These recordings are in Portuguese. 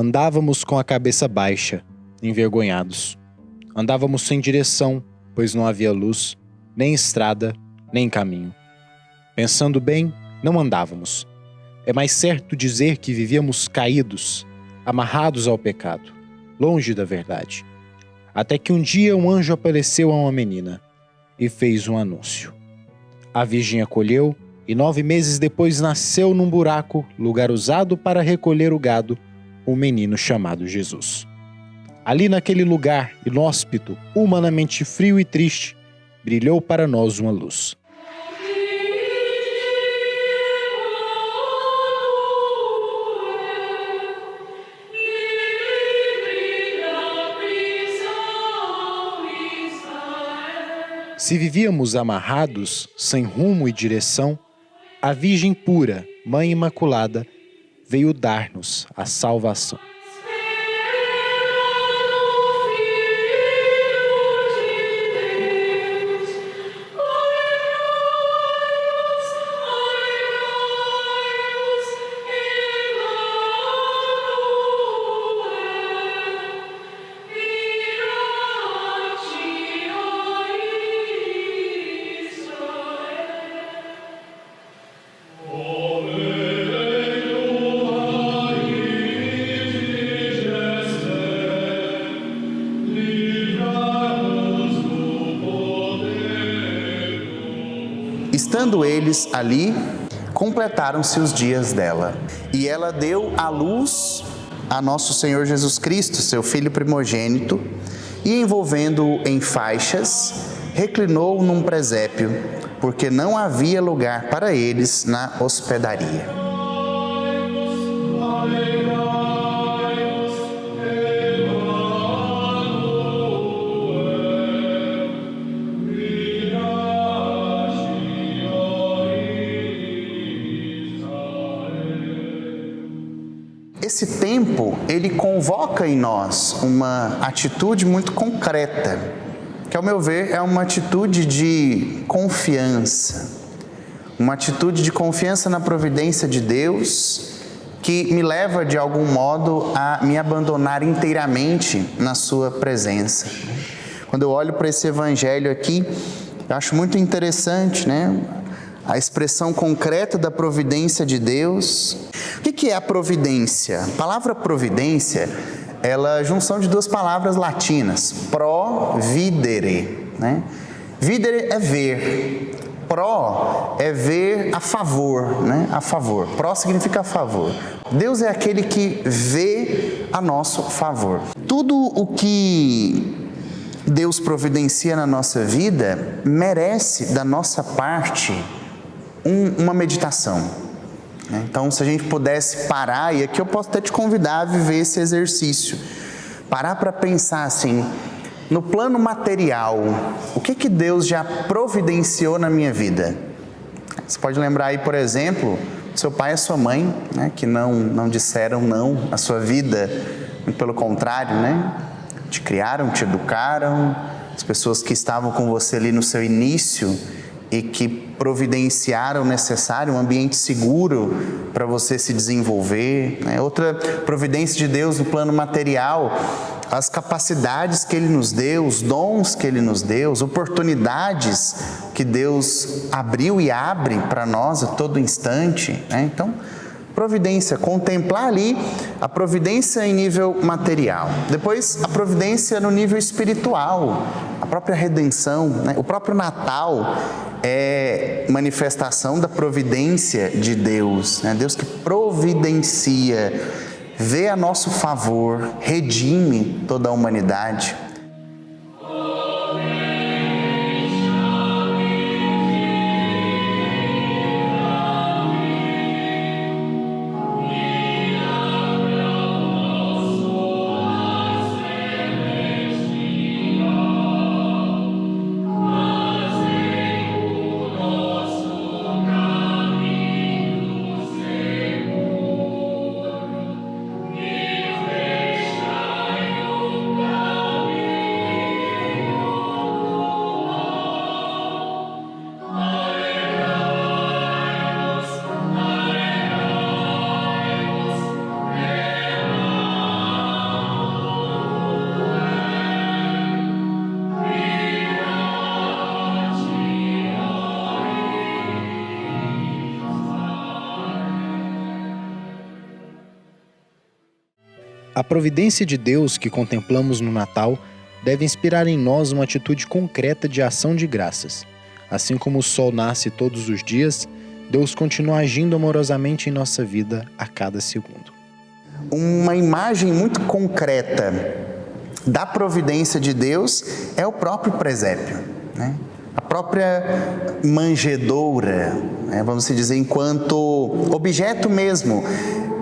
Andávamos com a cabeça baixa, envergonhados. Andávamos sem direção, pois não havia luz, nem estrada, nem caminho. Pensando bem, não andávamos. É mais certo dizer que vivíamos caídos, amarrados ao pecado, longe da verdade. Até que um dia um anjo apareceu a uma menina e fez um anúncio. A virgem acolheu e 9 meses depois nasceu num buraco, lugar usado para recolher o gado, um menino chamado Jesus. Ali naquele lugar inóspito, humanamente frio e triste, brilhou para nós uma luz. Se vivíamos amarrados, sem rumo e direção, a Virgem pura, Mãe Imaculada, veio dar-nos a salvação. Estando eles ali, completaram-se os dias dela. E ela deu à luz a nosso Senhor Jesus Cristo, seu Filho primogênito, e envolvendo-o em faixas, reclinou-o num presépio, porque não havia lugar para eles na hospedaria. Esse tempo, ele convoca em nós uma atitude muito concreta, que ao meu ver é uma atitude de confiança. Uma atitude de confiança na providência de Deus, que me leva de algum modo a me abandonar inteiramente na sua presença. Quando eu olho para esse evangelho aqui, eu acho muito interessante, né? A expressão concreta da providência de Deus. O que é a providência? A palavra providência, ela é a junção de 2 palavras latinas, providere, né? Videre é ver, pro é ver a favor, né? A favor, pro significa a favor. Deus é aquele que vê a nosso favor. Tudo o que Deus providencia na nossa vida merece da nossa parte uma meditação. Então, se a gente pudesse parar, e aqui eu posso até te convidar a viver esse exercício, parar para pensar assim, no plano material, o que Deus já providenciou na minha vida? Você pode lembrar aí, por exemplo, seu pai e sua mãe, né, que não disseram não à sua vida, muito pelo contrário, né? Te criaram, te educaram, as pessoas que estavam com você ali no seu início e que providenciaram o necessário, um ambiente seguro para você se desenvolver, né? Outra providência de Deus no plano material, as capacidades que Ele nos deu, os dons que Ele nos deu, as oportunidades que Deus abriu e abre para nós a todo instante, né? Então, providência, contemplar ali a providência em nível material. Depois, a providência no nível espiritual, a própria redenção, né? O próprio Natal é manifestação da providência de Deus, né? Deus que providencia, vê a nosso favor, redime toda a humanidade. A providência de Deus que contemplamos no Natal deve inspirar em nós uma atitude concreta de ação de graças. Assim como o sol nasce todos os dias, Deus continua agindo amorosamente em nossa vida a cada segundo. Uma imagem muito concreta da providência de Deus é o próprio presépio, né? A própria manjedoura, né? Vamos dizer, enquanto objeto mesmo,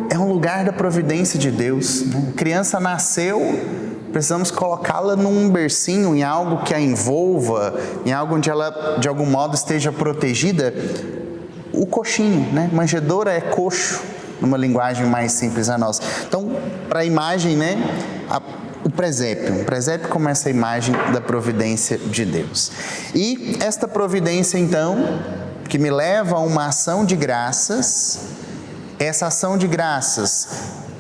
é um lugar da providência de Deus, né? A criança nasceu, precisamos colocá-la num bercinho, em algo que a envolva, em algo onde ela de algum modo esteja protegida. O coxinho, né? Manjedoura é coxo, numa linguagem mais simples a nossa. Então, para a imagem, né? O presépio como essa imagem da providência de Deus. E esta providência, então, que me leva a uma ação de graças, essa ação de graças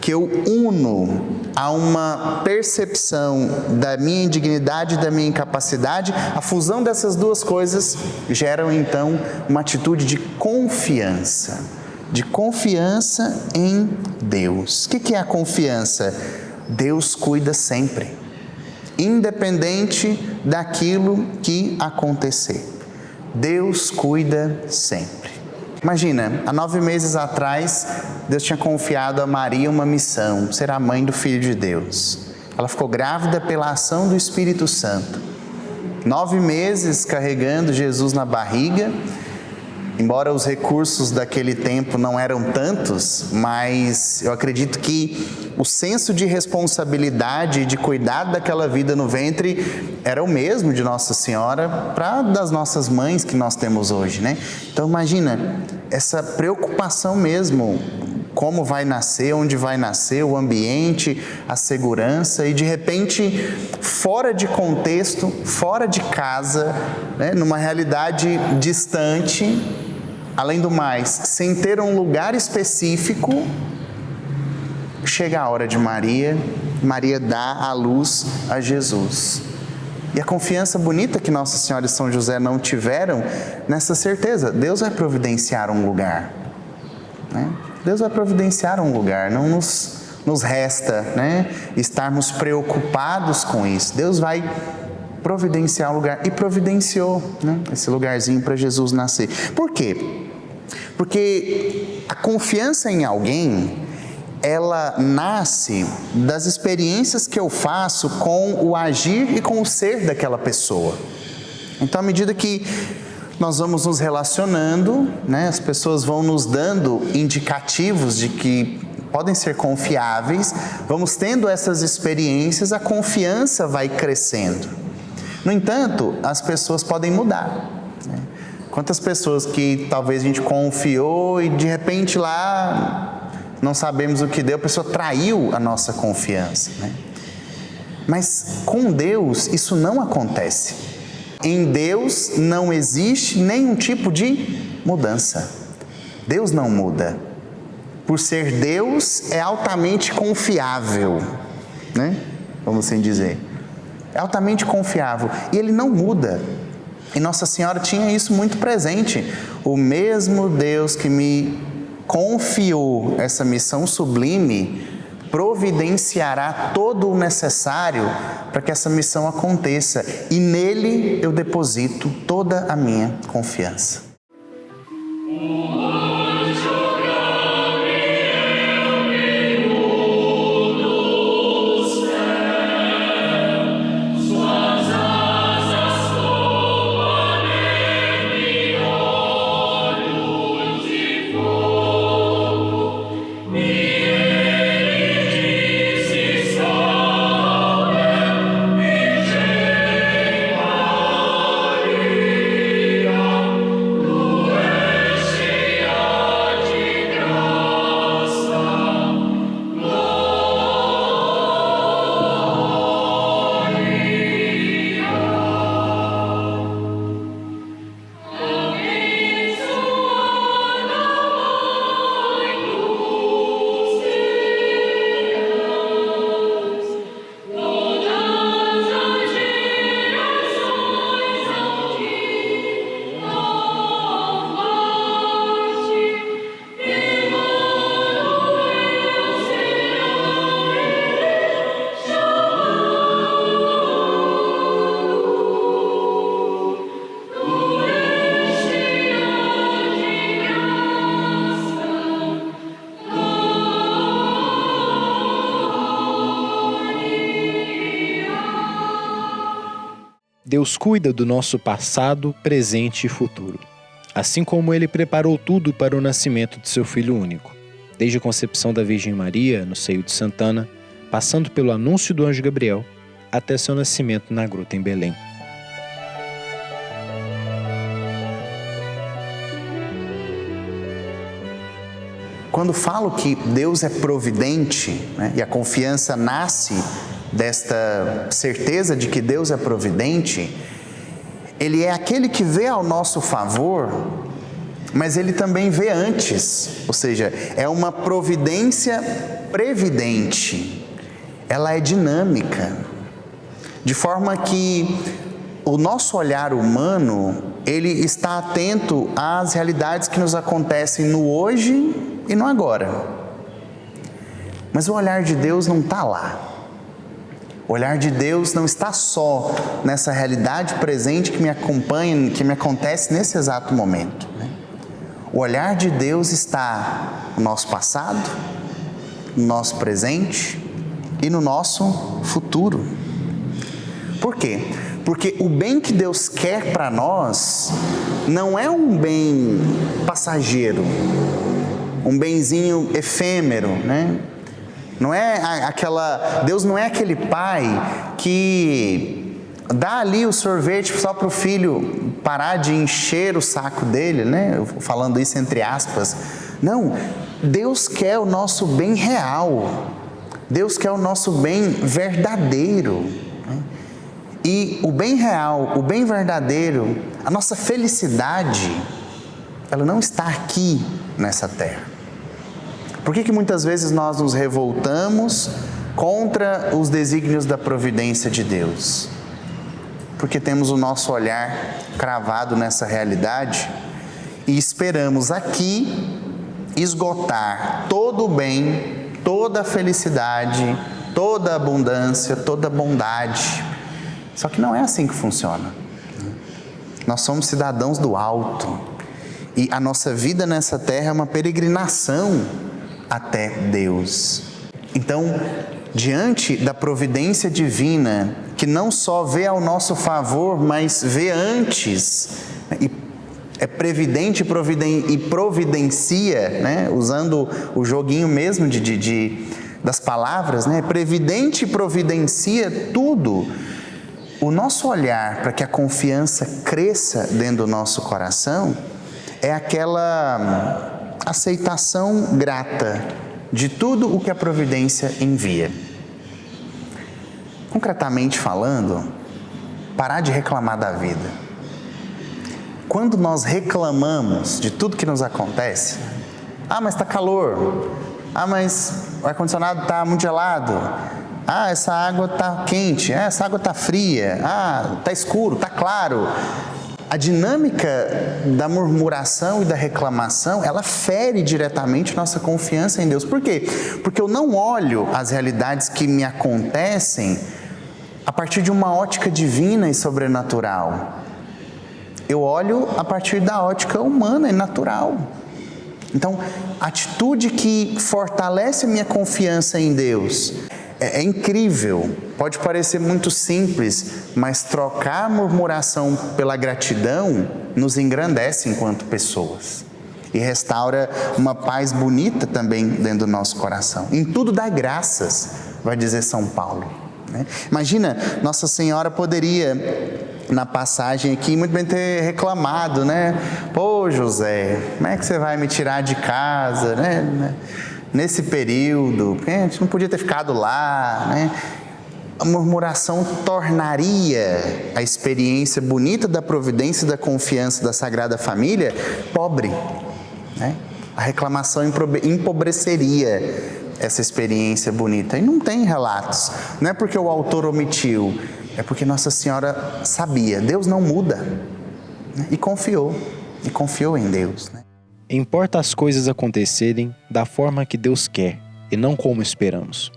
que eu uno a uma percepção da minha indignidade e da minha incapacidade, a fusão dessas duas coisas geram, então, uma atitude de confiança em Deus. O que é a confiança? Deus cuida sempre, independente daquilo que acontecer. Deus cuida sempre. Imagina, há 9 meses atrás, Deus tinha confiado a Maria uma missão, ser a mãe do Filho de Deus. Ela ficou grávida pela ação do Espírito Santo. 9 meses carregando Jesus na barriga. Embora os recursos daquele tempo não eram tantos, mas eu acredito que o senso de responsabilidade e de cuidado daquela vida no ventre era o mesmo de Nossa Senhora para das nossas mães que nós temos hoje, né? Então imagina, essa preocupação mesmo, como vai nascer, onde vai nascer, o ambiente, a segurança e de repente, fora de contexto, fora de casa, né, numa realidade distante, além do mais, sem ter um lugar específico, chega a hora de Maria dá a luz a Jesus. E a confiança bonita que Nossa Senhora e São José não tiveram nessa certeza, Deus vai providenciar um lugar, né? Deus vai providenciar um lugar, não nos resta, né, estarmos preocupados com isso. Deus vai providenciar um lugar e providenciou, né, esse lugarzinho para Jesus nascer. Por quê? Porque a confiança em alguém, ela nasce das experiências que eu faço com o agir e com o ser daquela pessoa. Então, à medida que nós vamos nos relacionando, né, as pessoas vão nos dando indicativos de que podem ser confiáveis, vamos tendo essas experiências, a confiança vai crescendo. No entanto, as pessoas podem mudar, né? Quantas pessoas que talvez a gente confiou e de repente lá não sabemos o que deu, a pessoa traiu a nossa confiança, né? Mas com Deus isso não acontece. Em Deus não existe nenhum tipo de mudança. Deus não muda. Por ser Deus, é altamente confiável, né? Vamos assim dizer. É altamente confiável. E Ele não muda. E Nossa Senhora tinha isso muito presente. O mesmo Deus que me confiou essa missão sublime providenciará todo o necessário para que essa missão aconteça. E nele eu deposito toda a minha confiança. Deus cuida do nosso passado, presente e futuro, assim como Ele preparou tudo para o nascimento de seu Filho único, desde a concepção da Virgem Maria, no seio de Santana, passando pelo anúncio do anjo Gabriel, até seu nascimento na gruta em Belém. Quando falo que Deus é providente, né, e a confiança nasce desta certeza de que Deus é providente, Ele é aquele que vê ao nosso favor, mas Ele também vê antes, ou seja, é uma providência previdente, ela é dinâmica, de forma que o nosso olhar humano, ele está atento às realidades que nos acontecem no hoje e no agora. Mas o olhar de Deus não está lá. O olhar de Deus não está só nessa realidade presente que me acompanha, que me acontece nesse exato momento, né? O olhar de Deus está no nosso passado, no nosso presente e no nosso futuro. Por quê? Porque o bem que Deus quer para nós não é um bem passageiro, um benzinho efêmero, né? Não é Deus não é aquele pai que dá ali o sorvete só para o filho parar de encher o saco dele, né? Falando isso entre aspas. Não, Deus quer o nosso bem real. Deus quer o nosso bem verdadeiro. Né? E o bem real, o bem verdadeiro, a nossa felicidade, ela não está aqui nessa terra. Por que muitas vezes nós nos revoltamos contra os desígnios da providência de Deus? Porque temos o nosso olhar cravado nessa realidade e esperamos aqui esgotar todo o bem, toda a felicidade, toda a abundância, toda a bondade. Só que não é assim que funciona. Nós somos cidadãos do alto e a nossa vida nessa terra é uma peregrinação até Deus. Então, diante da providência divina, que não só vê ao nosso favor, mas vê antes, e é previdente e providencia, né? Usando o joguinho mesmo das palavras, né? Previdente e providencia tudo. O nosso olhar para que a confiança cresça dentro do nosso coração é aquela aceitação grata de tudo o que a providência envia. Concretamente falando, parar de reclamar da vida. Quando nós reclamamos de tudo que nos acontece, mas está calor, mas o ar-condicionado está muito gelado, essa água está quente, essa água está fria, está escuro, está claro. A dinâmica da murmuração e da reclamação, ela fere diretamente nossa confiança em Deus. Por quê? Porque eu não olho as realidades que me acontecem a partir de uma ótica divina e sobrenatural. Eu olho a partir da ótica humana e natural. Então, a atitude que fortalece a minha confiança em Deus é incrível. Pode parecer muito simples, mas trocar a murmuração pela gratidão nos engrandece enquanto pessoas. E restaura uma paz bonita também dentro do nosso coração. Em tudo dá graças, vai dizer São Paulo. Né? Imagina, Nossa Senhora poderia, na passagem aqui, muito bem ter reclamado, né? Pô, José, como é que você vai me tirar de casa, né? Nesse período, a gente não podia ter ficado lá, né? A murmuração tornaria a experiência bonita da providência e da confiança da Sagrada Família pobre, né? A reclamação empobreceria essa experiência bonita. E não tem relatos. Não é porque o autor omitiu, é porque Nossa Senhora sabia. Deus não muda, né? E confiou em Deus, né? Importa as coisas acontecerem da forma que Deus quer e não como esperamos.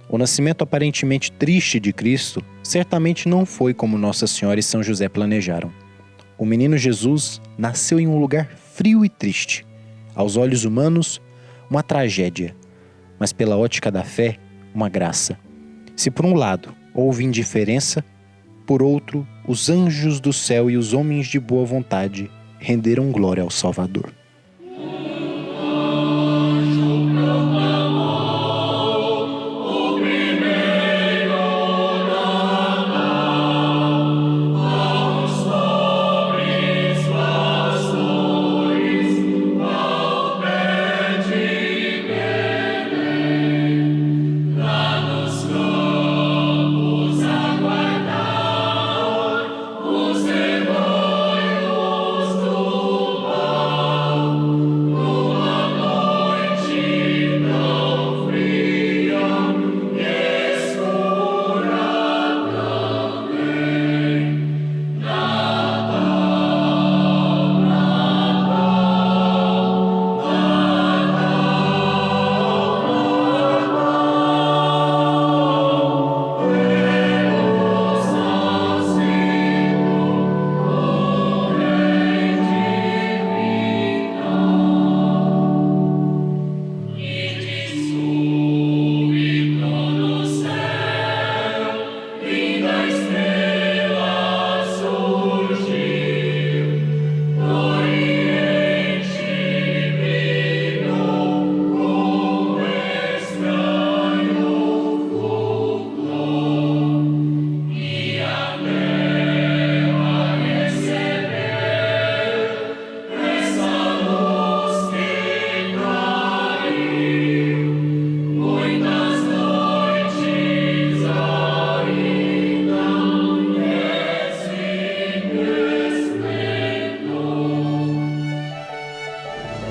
O nascimento aparentemente triste de Cristo certamente não foi como Nossa Senhora e São José planejaram. O menino Jesus nasceu em um lugar frio e triste. Aos olhos humanos, uma tragédia, mas pela ótica da fé, uma graça. Se por um lado houve indiferença, por outro, os anjos do céu e os homens de boa vontade renderam glória ao Salvador.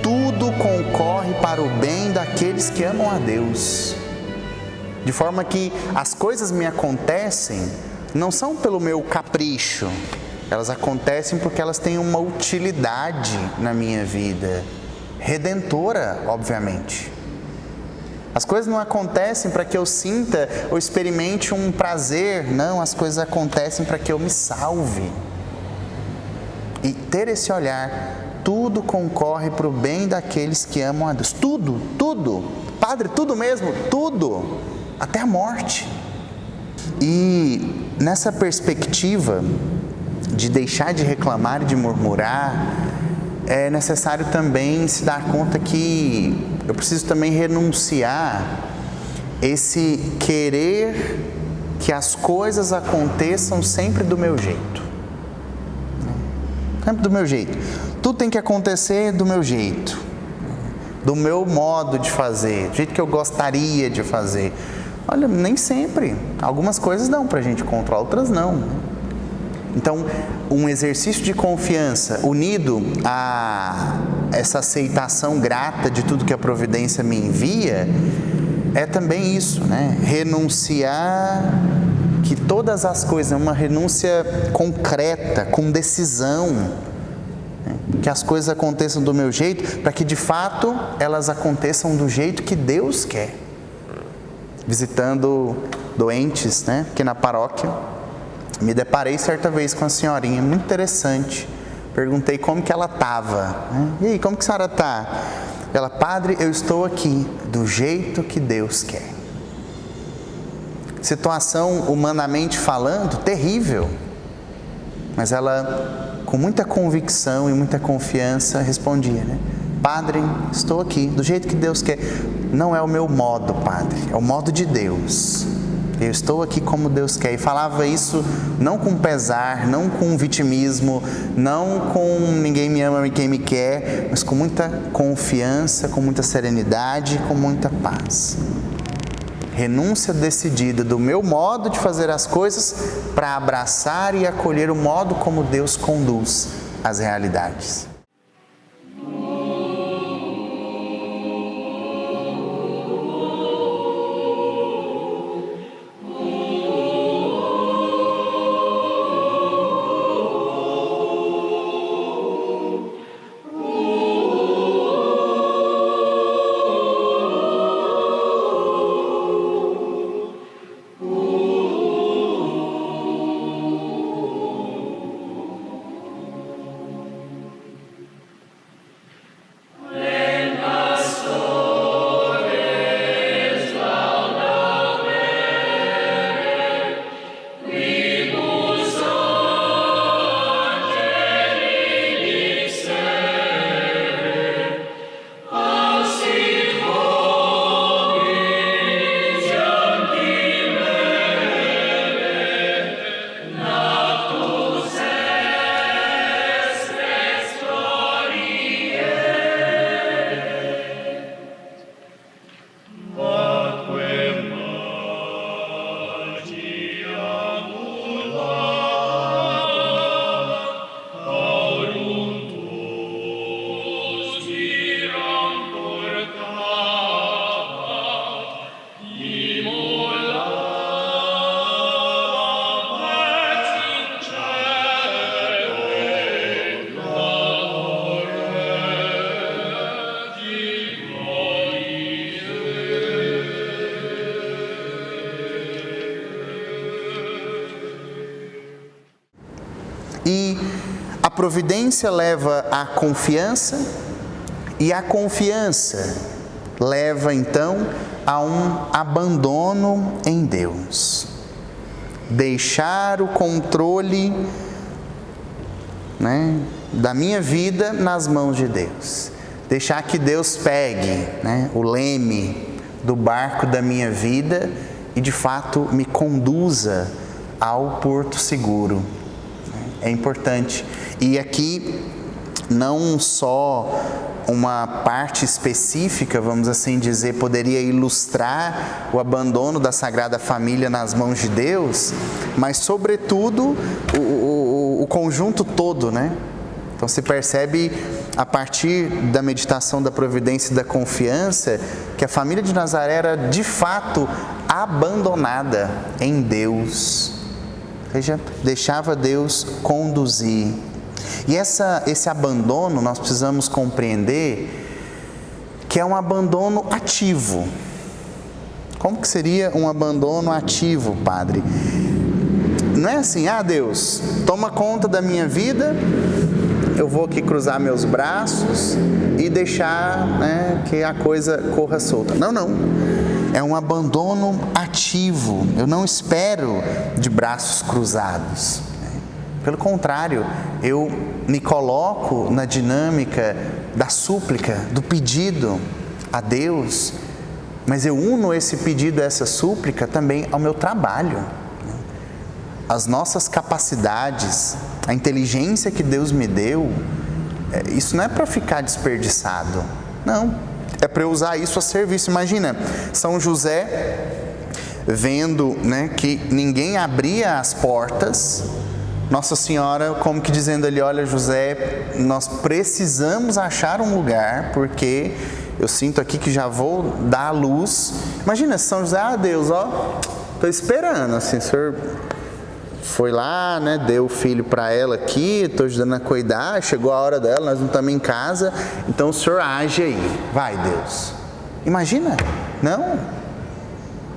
Tudo concorre para o bem daqueles que amam a Deus. De forma que as coisas me acontecem não são pelo meu capricho, elas acontecem porque elas têm uma utilidade na minha vida, redentora, obviamente. As coisas não acontecem para que eu sinta ou experimente um prazer, não, as coisas acontecem para que eu me salve. E ter esse olhar, tudo concorre para o bem daqueles que amam a Deus. Tudo, tudo. Padre, tudo mesmo? Tudo. Até a morte. E nessa perspectiva de deixar de reclamar e de murmurar, é necessário também se dar conta que eu preciso também renunciar esse querer que as coisas aconteçam sempre do meu jeito. Sempre do meu jeito. Tudo tem que acontecer do meu jeito, do meu modo de fazer, do jeito que eu gostaria de fazer. Olha, nem sempre. Algumas coisas dão para a gente controlar, outras não. Então, um exercício de confiança unido a essa aceitação grata de tudo que a providência me envia, é também isso, né? Renunciar que todas as coisas, uma renúncia concreta, com decisão, né? Que as coisas aconteçam do meu jeito, para que de fato elas aconteçam do jeito que Deus quer. Visitando doentes, né? Aqui na paróquia, me deparei certa vez com uma senhorinha muito interessante. Perguntei como que ela estava, né? E aí, como que a senhora está? Ela, padre, eu estou aqui do jeito que Deus quer. Situação humanamente falando, terrível. Mas ela, com muita convicção e muita confiança, respondia, né? Padre, estou aqui do jeito que Deus quer. Não é o meu modo, padre, é o modo de Deus. Eu estou aqui como Deus quer. E falava isso não com pesar, não com vitimismo, não com ninguém me ama e quem me quer, mas com muita confiança, com muita serenidade, com muita paz. Renúncia decidida do meu modo de fazer as coisas para abraçar e acolher o modo como Deus conduz as realidades. E a providência leva à confiança, e a confiança leva então a um abandono em Deus. Deixar o controle, da minha vida nas mãos de Deus. Deixar que Deus pegue, o leme do barco da minha vida e de fato me conduza ao porto seguro. É importante. E aqui não só uma parte específica, vamos assim dizer, poderia ilustrar o abandono da Sagrada Família nas mãos de Deus, mas sobretudo o conjunto todo, Então se percebe a partir da meditação da providência e da confiança que a família de Nazaré era de fato abandonada em Deus. Ou seja, deixava Deus conduzir. E esse abandono nós precisamos compreender que é um abandono ativo. Como que seria um abandono ativo, Padre? Não é assim, Deus, toma conta da minha vida, eu vou aqui cruzar meus braços e deixar que a coisa corra solta. Não. É um abandono ativo. Eu não espero de braços cruzados. Pelo contrário, eu me coloco na dinâmica da súplica, do pedido a Deus, mas eu uno esse pedido, essa súplica também ao meu trabalho. As nossas capacidades, a inteligência que Deus me deu, isso não é para ficar desperdiçado, não, é para eu usar isso a serviço. Imagina, São José vendo que ninguém abria as portas, Nossa Senhora como que dizendo ali, olha José, nós precisamos achar um lugar, porque eu sinto aqui que já vou dar a luz. Imagina, São José, Deus, estou esperando, assim, o Senhor foi lá, deu o filho para ela aqui, estou ajudando a cuidar, chegou a hora dela, nós não estamos em casa, então o Senhor age aí, vai Deus. Imagina, não?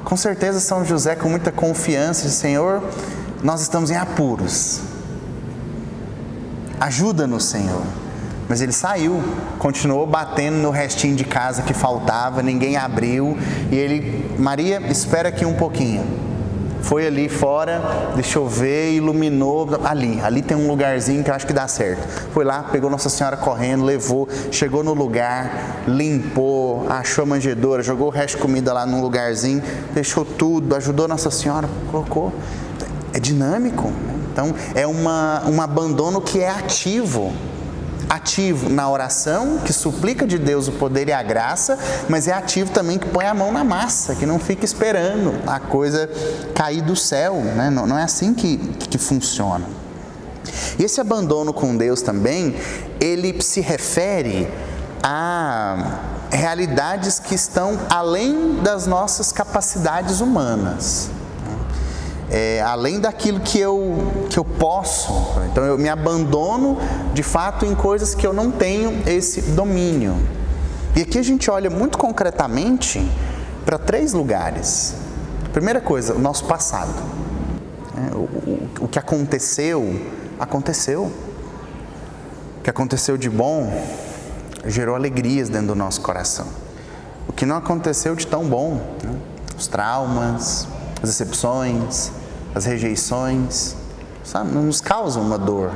Com certeza São José com muita confiança de Senhor, nós estamos em apuros, ajuda-nos Senhor. Mas ele saiu, continuou batendo no restinho de casa que faltava, ninguém abriu, e Maria, espera aqui um pouquinho. Foi ali fora, deixa eu ver, iluminou, ali tem um lugarzinho que eu acho que dá certo. Foi lá, pegou Nossa Senhora correndo, levou, chegou no lugar, limpou, achou a manjedoura, jogou o resto de comida lá num lugarzinho, deixou tudo, ajudou Nossa Senhora, colocou. É dinâmico, Então é um abandono que é ativo. Ativo na oração, que suplica de Deus o poder e a graça, mas é ativo também que põe a mão na massa, que não fica esperando a coisa cair do céu, Não é assim que funciona. E esse abandono com Deus também, ele se refere a realidades que estão além das nossas capacidades humanas. Além daquilo que eu posso. Então eu me abandono de fato em coisas que eu não tenho esse domínio. E aqui a gente olha muito concretamente para 3 lugares. Primeira coisa, o nosso passado. O que aconteceu. O que aconteceu de bom gerou alegrias dentro do nosso coração. O que não aconteceu de tão bom, os traumas, as decepções, as rejeições, nos causam uma dor,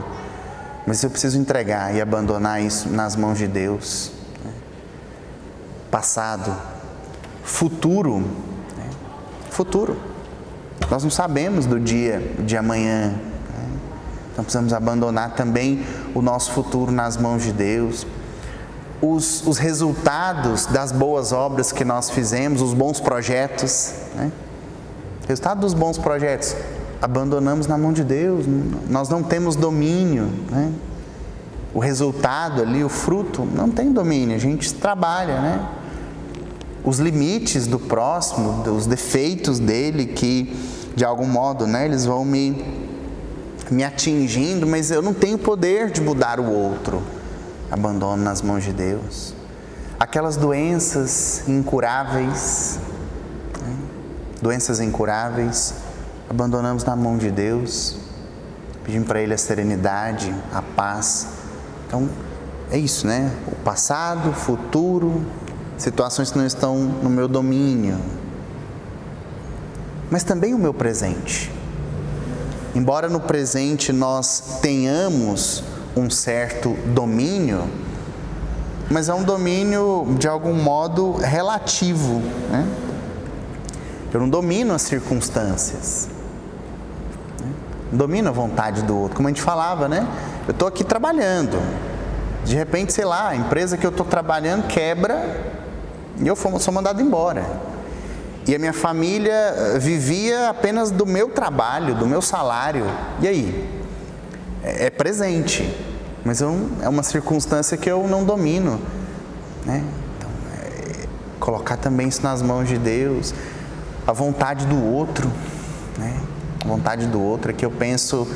mas eu preciso entregar e abandonar isso nas mãos de Deus. Passado, futuro, nós não sabemos do dia de amanhã, então precisamos abandonar também o nosso futuro nas mãos de Deus. Os resultados das boas obras que nós fizemos, os bons projetos, resultado dos bons projetos, abandonamos na mão de Deus, nós não temos domínio, O resultado ali, o fruto, não tem domínio, a gente trabalha, Os limites do próximo, os defeitos dele que, de algum modo, eles vão me atingindo, mas eu não tenho poder de mudar o outro. Abandono nas mãos de Deus. Aquelas doenças incuráveis, abandonamos na mão de Deus, pedindo para Ele a serenidade, a paz. Então, é isso, né? O passado, o futuro, situações que não estão no meu domínio, mas também o meu presente. Embora no presente nós tenhamos um certo domínio, mas é um domínio de algum modo relativo, né? Eu não domino as circunstâncias, não domino a vontade do outro, como a gente falava, né? Eu estou aqui trabalhando, de repente, sei lá, a empresa que eu estou trabalhando quebra e eu sou mandado embora. E a minha família vivia apenas do meu trabalho, do meu salário. E aí? É presente, mas é uma circunstância que eu não domino, né? Então, colocar também isso nas mãos de Deus. A vontade do outro, né? A vontade do outro é que eu penso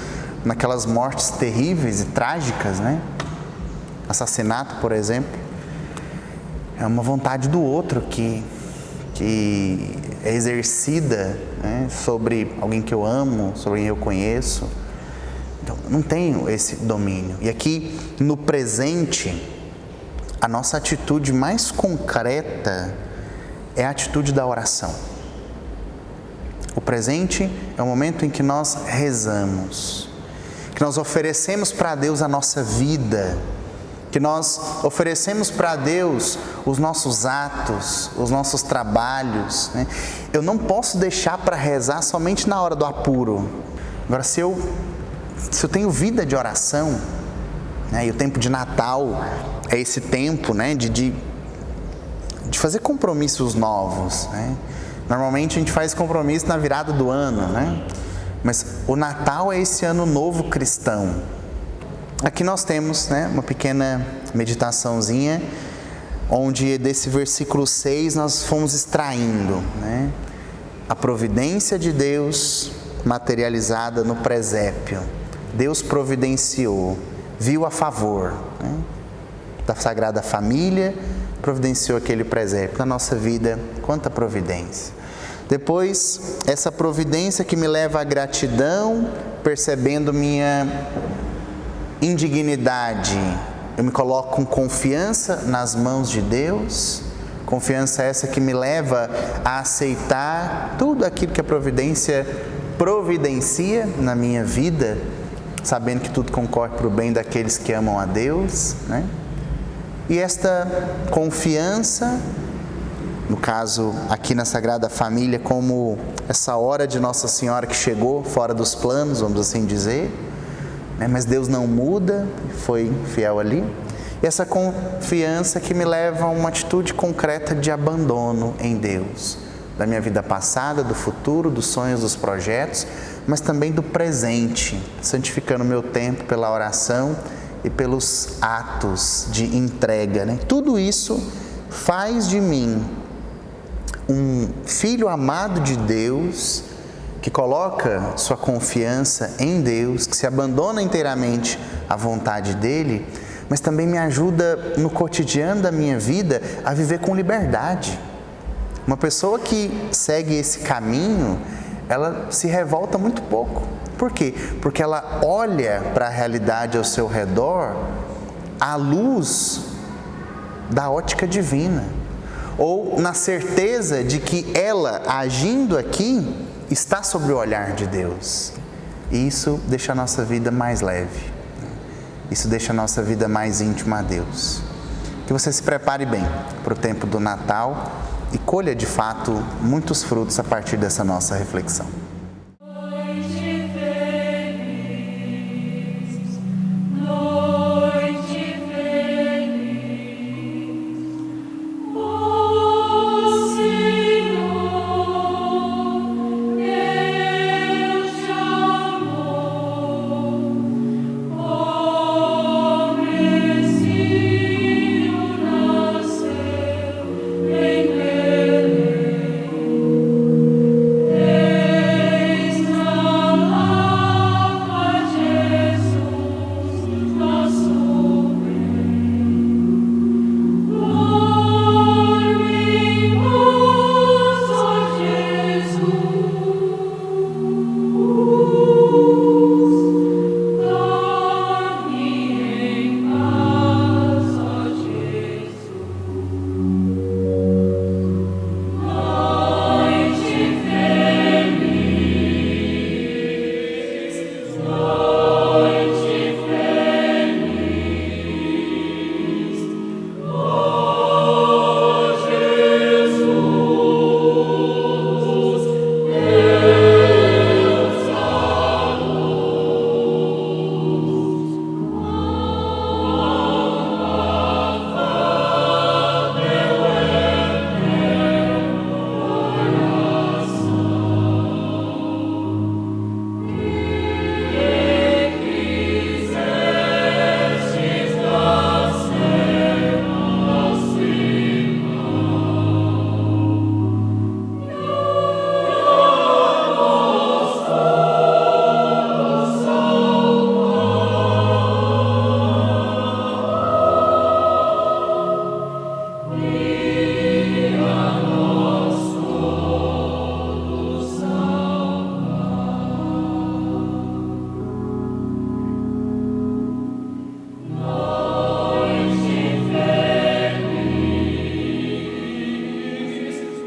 naquelas mortes terríveis e trágicas, né? Assassinato, por exemplo, é uma vontade do outro que é exercida, né, sobre alguém que eu amo, sobre quem eu conheço. Então, não tenho esse domínio. E aqui, no presente, a nossa atitude mais concreta é a atitude da oração. O presente é o momento em que nós rezamos, que nós oferecemos para Deus a nossa vida, que nós oferecemos para Deus os nossos atos, os nossos trabalhos, né? Eu não posso deixar para rezar somente na hora do apuro. Agora, se eu tenho vida de oração, né? E o tempo de Natal é esse tempo, né? de fazer compromissos novos, né? Normalmente a gente faz compromisso na virada do ano, né? Mas o Natal é esse ano novo cristão. Aqui nós temos, né, uma pequena meditaçãozinha, onde desse versículo 6 nós fomos extraindo, né, a providência de Deus materializada no presépio. Deus providenciou, viu a favor, né, da Sagrada Família, providenciou aquele presépio. Na nossa vida, quanta providência. Depois, essa providência que me leva à gratidão, percebendo minha indignidade, eu me coloco com confiança nas mãos de Deus, confiança essa que me leva a aceitar tudo aquilo que a providência providencia na minha vida, sabendo que tudo concorre para o bem daqueles que amam a Deus, né? E esta confiança, no caso aqui na Sagrada Família, como essa hora de Nossa Senhora que chegou fora dos planos, vamos assim dizer, né? Mas Deus não muda, foi fiel ali. E essa confiança que me leva a uma atitude concreta de abandono em Deus, da minha vida passada, do futuro, dos sonhos, dos projetos, mas também do presente, santificando o meu tempo pela oração e pelos atos de entrega, né? Tudo isso faz de mim um filho amado de Deus, que coloca sua confiança em Deus, que se abandona inteiramente à vontade dEle, mas também me ajuda no cotidiano da minha vida a viver com liberdade. Uma pessoa que segue esse caminho, ela se revolta muito pouco. Por quê? Porque ela olha para a realidade ao seu redor à luz da ótica divina, ou na certeza de que ela, agindo aqui, está sob o olhar de Deus. E isso deixa a nossa vida mais leve, isso deixa a nossa vida mais íntima a Deus. Que você se prepare bem para o tempo do Natal e colha de fato muitos frutos a partir dessa nossa reflexão.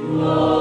Glória